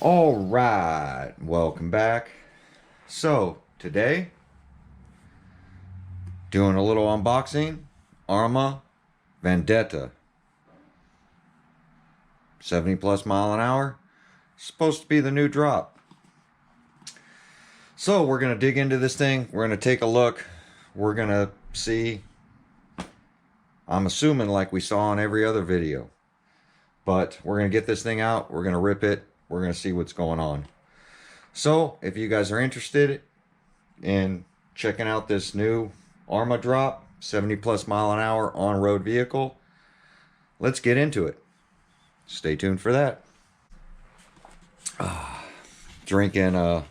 All right, welcome back. So today, doing a little unboxing. Arrma Vendetta, 70 plus mile an hour. Supposed to be the new drop. So we're gonna dig into this thing. We're gonna take a look. We're gonna see. I'm assuming like we saw on every other video, but we're gonna get this thing out. We're gonna rip it. We're gonna see what's going on. So if you guys are interested in checking out this new Arrma drop, 70 plus mile an hour on-road vehicle, let's get into it. Stay tuned for that. Drinking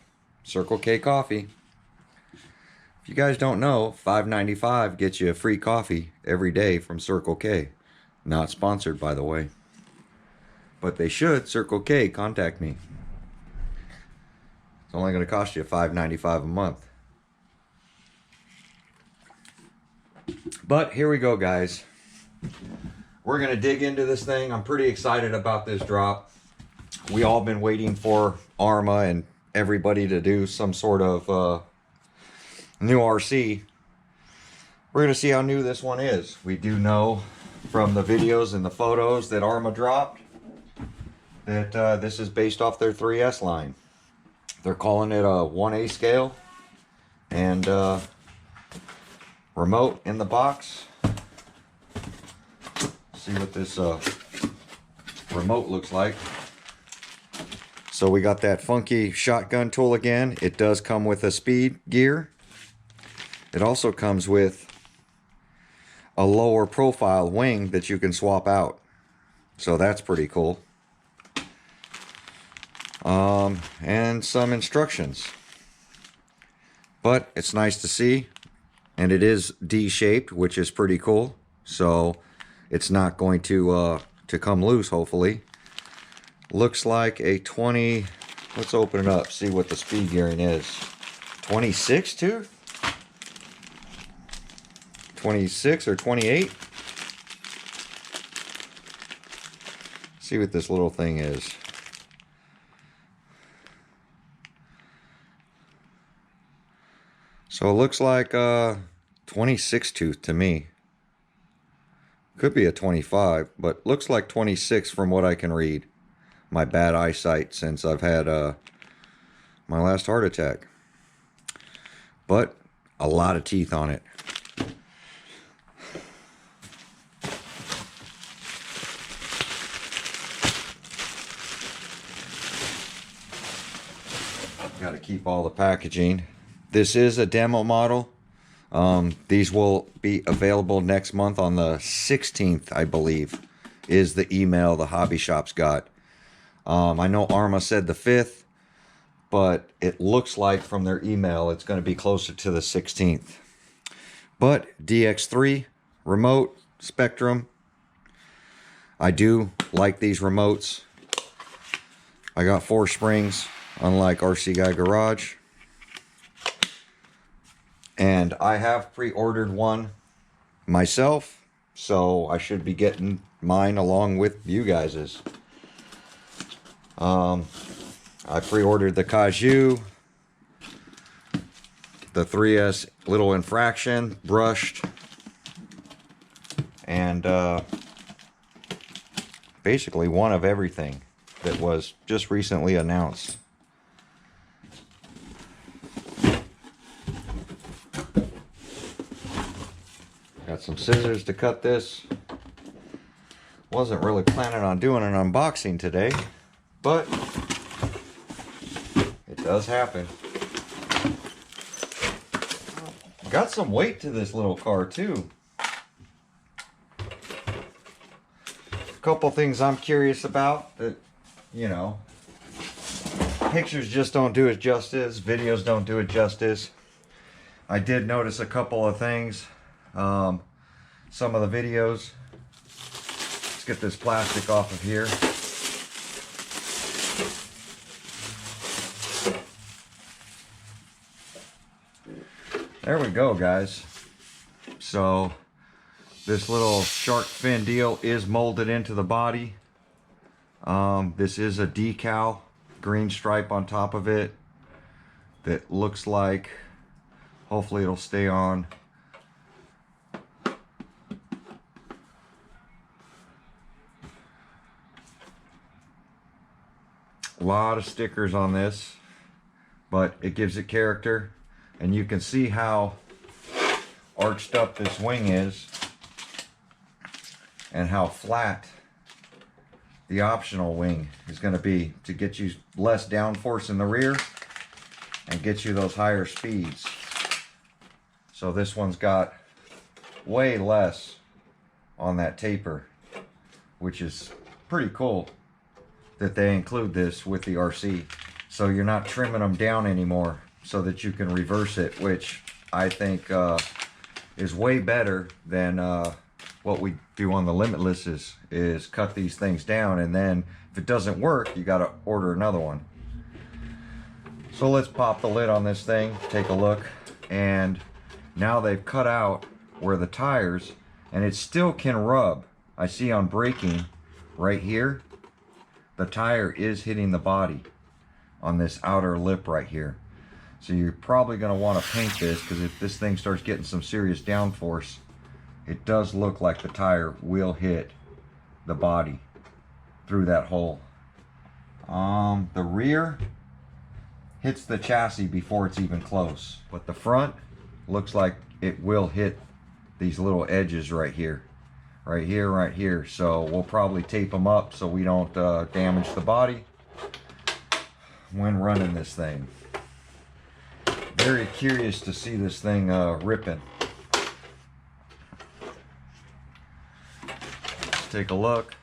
Circle K coffee. If you guys don't know, $5.95 gets you a free coffee every day from Circle K. Not sponsored, by the way, but they should. Circle K, contact me. It's only going to cost you $5.95 a month. But here we go, guys. We're going to dig into this thing. I'm pretty excited about this drop. We all been waiting for Arrma and everybody to do some sort of new RC. We're going to see how new this one is. We do know from the videos and the photos that Arrma dropped that this is based off their 3S line. They're calling it a 1A scale, and remote in the box. See what this remote looks like. So we got that funky shotgun tool again. It does come with a speed gear. It also comes with a lower profile wing that you can swap out. So that's pretty cool. And some instructions. But it's nice to see. And it is D-shaped, which is pretty cool. So it's not going to come loose, hopefully. Looks like a 20. Let's open it up, see what the speed gearing is. 26 tooth? 26 or 28? See what this little thing is. So it looks like 26 tooth to me. Could be a 25, but looks like 26 from what I can read. My bad eyesight since I've had my last heart attack. But a lot of teeth on it. Got to keep all the packaging. This is a demo model. These will be available next month on the 16th, I believe, is the email the hobby shops got. I know Arrma said the 5th, but it looks like from their email it's going to be closer to the 16th. But DX3 remote Spectrum. I do like these remotes. I got 4 springs, unlike RC Guy Garage. And I have pre-ordered one myself, so I should be getting mine along with you guys's. I pre-ordered the Caju, the 3S little infraction, brushed, and basically one of everything that was just recently announced. Got some scissors to cut this. Wasn't really planning on doing an unboxing today, but it does happen. Got some weight to this little car too. A couple things I'm curious about that, you know, pictures just don't do it justice, videos don't do it justice. I did notice a couple of things. Some of the videos. Let's get this plastic off of here. There we go, guys. So this little shark fin deal is molded into the body. This is a decal green stripe on top of it that looks like, hopefully it'll stay on. A lot of stickers on this, but it gives it character, and you can see how arched up this wing is and how flat the optional wing is going to be to get you less downforce in the rear and get you those higher speeds. So this one's got way less on that taper, which is pretty cool that they include this with the RC. So you're not trimming them down anymore so that you can reverse it, which I think is way better than what we do on the Limitless is cut these things down, and then if it doesn't work, you got to order another one. So let's pop the lid on this thing, take a look, and now they've cut out where the tires, and it still can rub. I see on braking right here, the tire is hitting the body on this outer lip right here. So you're probably going to want to paint this, because if this thing starts getting some serious downforce, it does look like the tire will hit the body through that hole. The rear hits the chassis before it's even close, but the front looks like it will hit these little edges right here. Right here, right here. So we'll probably tape them up so we don't damage the body when running this thing. Very curious to see this thing ripping. Let's take a look.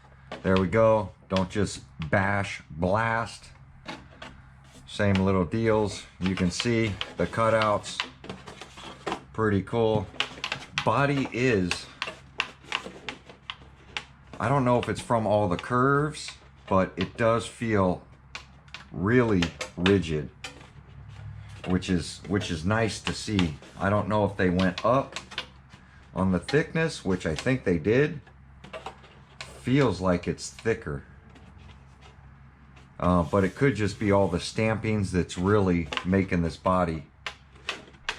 There we go. Don't just bash, blast. Same little deals. You can see the cutouts. Pretty cool. Body is, I don't know if it's from all the curves, but it does feel really rigid, which is nice to see. I don't know if they went up on the thickness, which I think they did. Feels like it's thicker, but it could just be all the stampings that's really making this body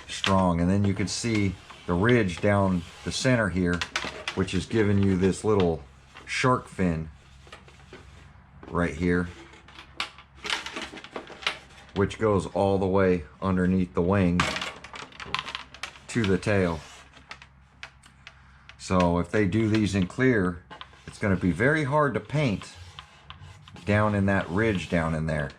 strong. And then you can see the ridge down the center here, which is giving you this little shark fin right here, which goes all the way underneath the wing to the tail. So if they do these in clear, it's going to be very hard to paint down in that ridge down in there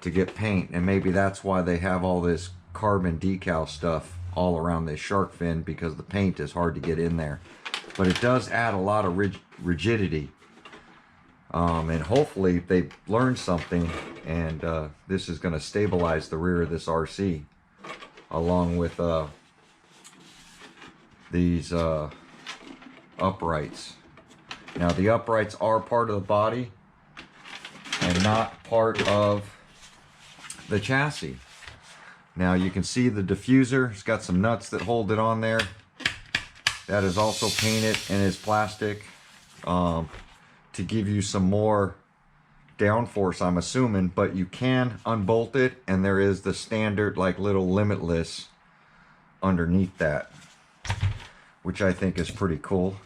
to get paint. And maybe that's why they have all this carbon decal stuff all around this shark fin, because the paint is hard to get in there. But it does add a lot of rigidity. And hopefully they learned something, and this is going to stabilize the rear of this RC along with these uprights. Now the uprights are part of the body and not part of the chassis. Now you can see the diffuser. It's got some nuts that hold it on there. That is also painted and is plastic to give you some more downforce, I'm assuming, but you can unbolt it, and there is the standard like little Limitless underneath that, which I think is pretty cool.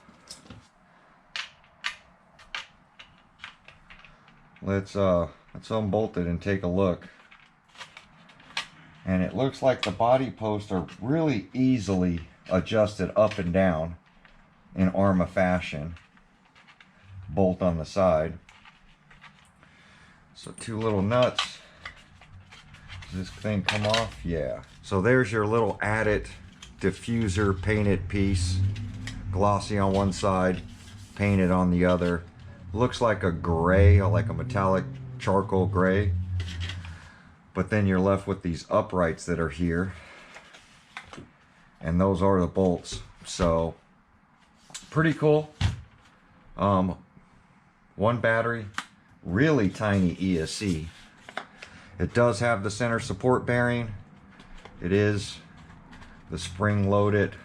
Let's unbolt it and take a look. And it looks like the body posts are really easily adjusted up and down in Arrma fashion. Bolt on the side. So two little nuts. Does this thing come off? Yeah. So there's your little added diffuser painted piece. Glossy on one side, painted on the other. Looks like a gray, or like a metallic charcoal gray. But then you're left with these uprights that are here. And those are the bolts. So pretty cool. One battery, really tiny ESC. It does have the center support bearing. It is the spring loaded,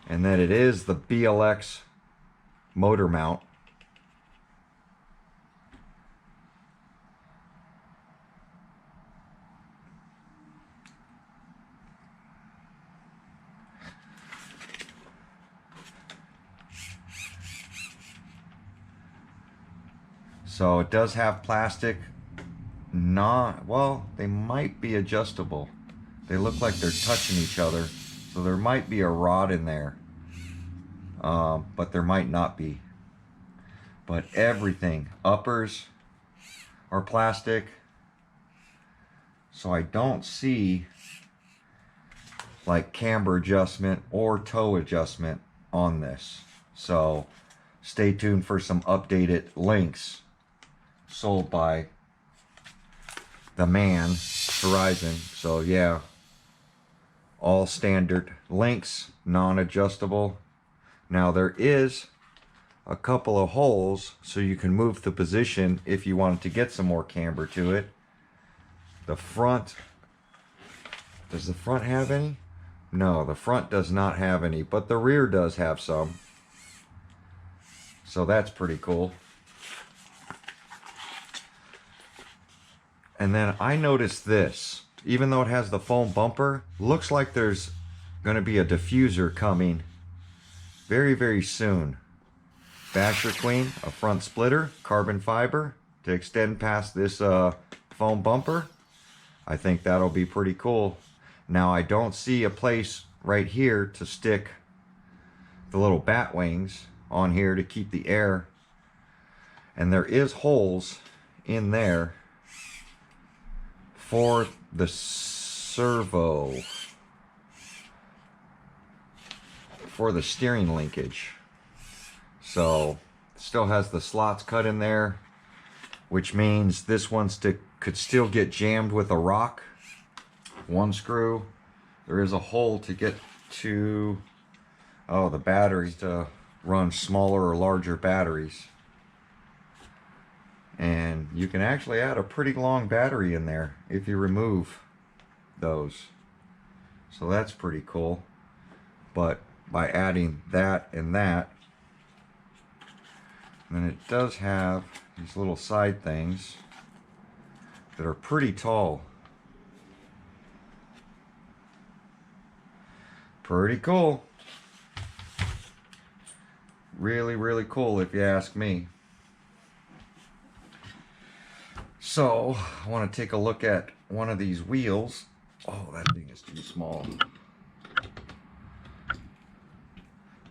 and then it is the BLX motor mount. So it does have plastic. Not, well, they might be adjustable. They look like they're touching each other. So there might be a rod in there. But there might not be. But everything, uppers are plastic. So I don't see like camber adjustment or toe adjustment on this. So stay tuned for some updated links sold by the man Horizon. So yeah, all standard links, non-adjustable. Now there is a couple of holes so you can move the position if you wanted to get some more camber to it. The front, does the front have any? No, the front does not have any, but the rear does have some. So that's pretty cool. And then I noticed this, even though it has the foam bumper, looks like there's going to be a diffuser coming very, very soon. Basher Queen, a front splitter, carbon fiber to extend past this foam bumper. I think that'll be pretty cool. Now I don't see a place right here to stick the little bat wings on here to keep the air. And there is holes in there for the servo, for the steering linkage. So still has the slots cut in there, which means this one could still get jammed with a rock. One screw. There is a hole to get to, oh, the batteries to run smaller or larger batteries. And you can actually add a pretty long battery in there if you remove those. So that's pretty cool. But by adding that and that, then it does have these little side things that are pretty tall. Pretty cool. Really, really cool if you ask me. So, I want to take a look at one of these wheels. Oh, that thing is too small.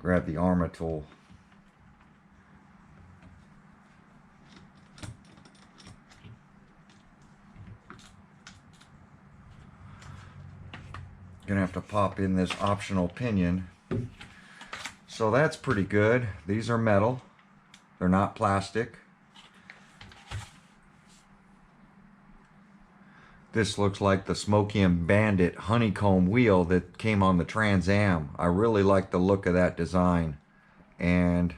Grab the Arrma tool. Gonna have to pop in this optional pinion. So that's pretty good. These are metal. They're not plastic. This looks like the Smokey and Bandit honeycomb wheel that came on the Trans Am. I really like the look of that design. And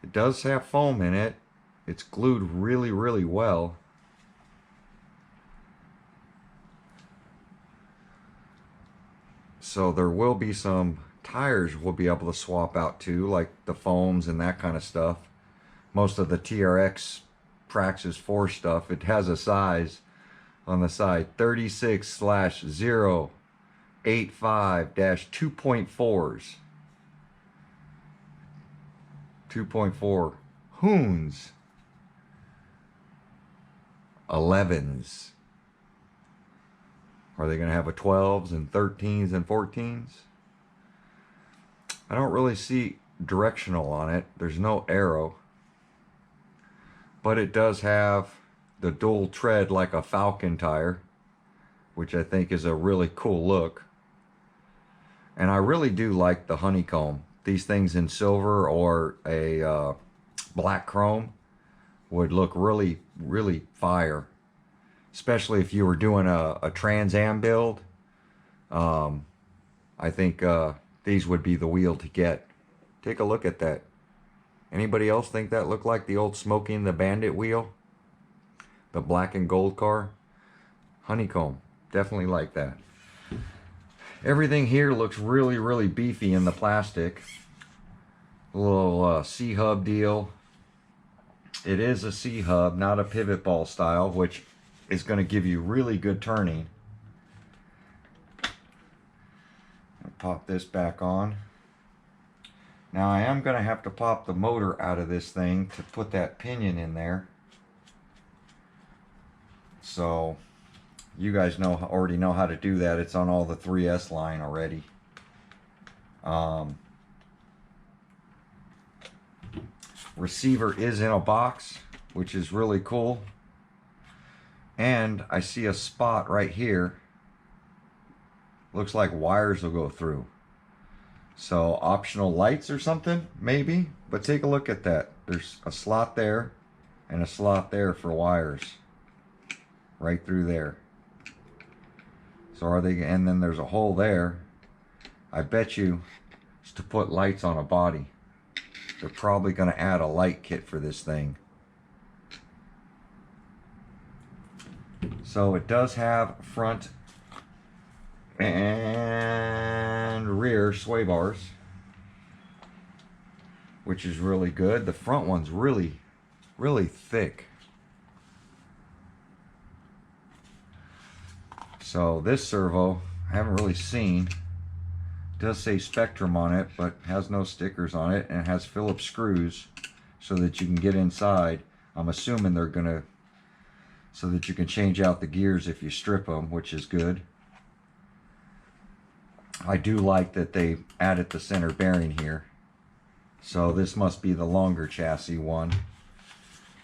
it does have foam in it. It's glued really, really well. So there will be some tires we'll be able to swap out too, like the foams and that kind of stuff. Most of the TRX Praxis 4 stuff, it has a size on the side, 36/085-2.4s. 2.4 Hoons. 11s. Are they going to have a 12s and 13s and 14s? I don't really see directional on it. There's no arrow. But it does have the dual tread like a Falcon tire, which I think is a really cool look. And I really do like the honeycomb. These things in silver or a black chrome would look really, really fire. Especially if you were doing a Trans Am build. I think these would be the wheel to get. Take a look at that. Anybody else think that looked like the old Smokey and the Bandit wheel? The black and gold car? Honeycomb. Definitely like that. Everything here looks really, really beefy in the plastic. A little C-hub deal. It is a C-hub, not a pivot ball style, which is going to give you really good turning. I'll pop this back on. Now I am going to have to pop the motor out of this thing to put that pinion in there. So you guys already know how to do that. It's on all the 3S line already. Receiver is in a box, which is really cool. And I see a spot right here. Looks like wires will go through. So optional lights or something, maybe. But take a look at that. There's a slot there and a slot there for wires. Right through there. So are they, and then there's a hole there. I bet you it's to put lights on a body. They're probably going to add a light kit for this thing. So it does have front and rear sway bars, which is really good. The front one's really thick. So this servo, I haven't really seen. It does say Spectrum on it, but has no stickers on it, and it has Phillips screws so that you can get inside. I'm assuming they're gonna, so that you can change out the gears if you strip them, which is good. I do like that they added the center bearing here. So this must be the longer chassis one.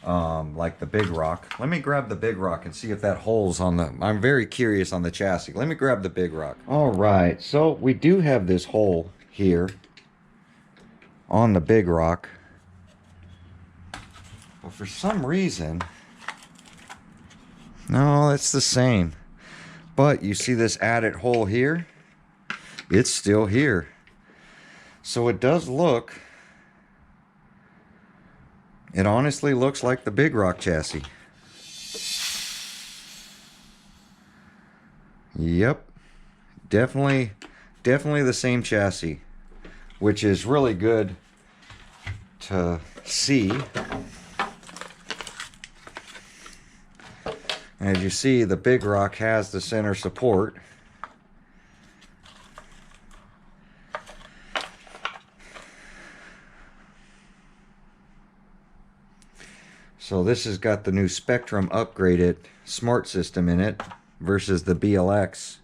Like the Big Rock. Let me grab the Big Rock and see if that hole's on the... I'm very curious on the chassis. Let me grab the Big Rock. Alright, so we do have this hole here on the Big Rock. But for some reason... No, it's the same. But you see this added hole here? It's still here. So it does look... It honestly looks like the Big Rock chassis. Yep. Definitely the same chassis, which is really good to see. As you see, the Big Rock has the center support. So this has got the new Spectrum upgraded smart system in it versus the BLX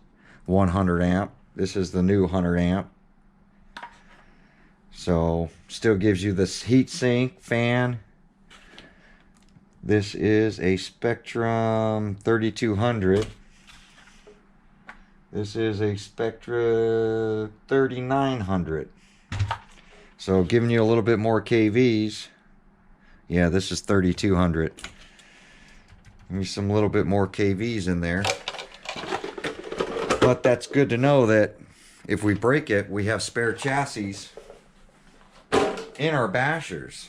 100 amp. This is the new 100 amp. So still gives you this heat sink, fan. This is a Spectrum 3200. This is a Spectra 3900. So giving you a little bit more kVs. Yeah, this is 3200. Maybe some little bit more kVs in there. But that's good to know that if we break it, we have spare chassis in our bashers.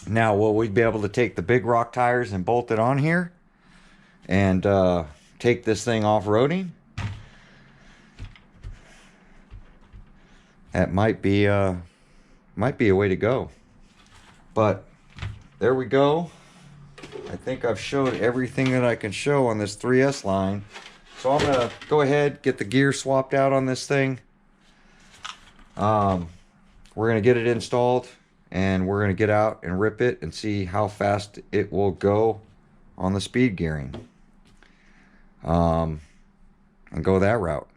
Now, will we be able to take the Big Rock tires and bolt it on here and take this thing off-roading? That might be a way to go. But there we go. I think I've showed everything that I can show on this 3S line. So I'm going to go ahead, get the gear swapped out on this thing. We're going to get it installed, and we're going to get out and rip it and see how fast it will go on the speed gearing. And go that route.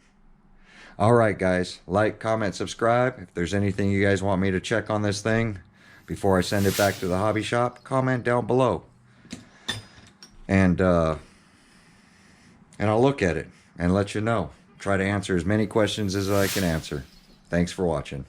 Alright guys, like, comment, subscribe. If there's anything you guys want me to check on this thing before I send it back to the hobby shop, comment down below. And I'll look at it and let you know. Try to answer as many questions as I can answer. Thanks for watching.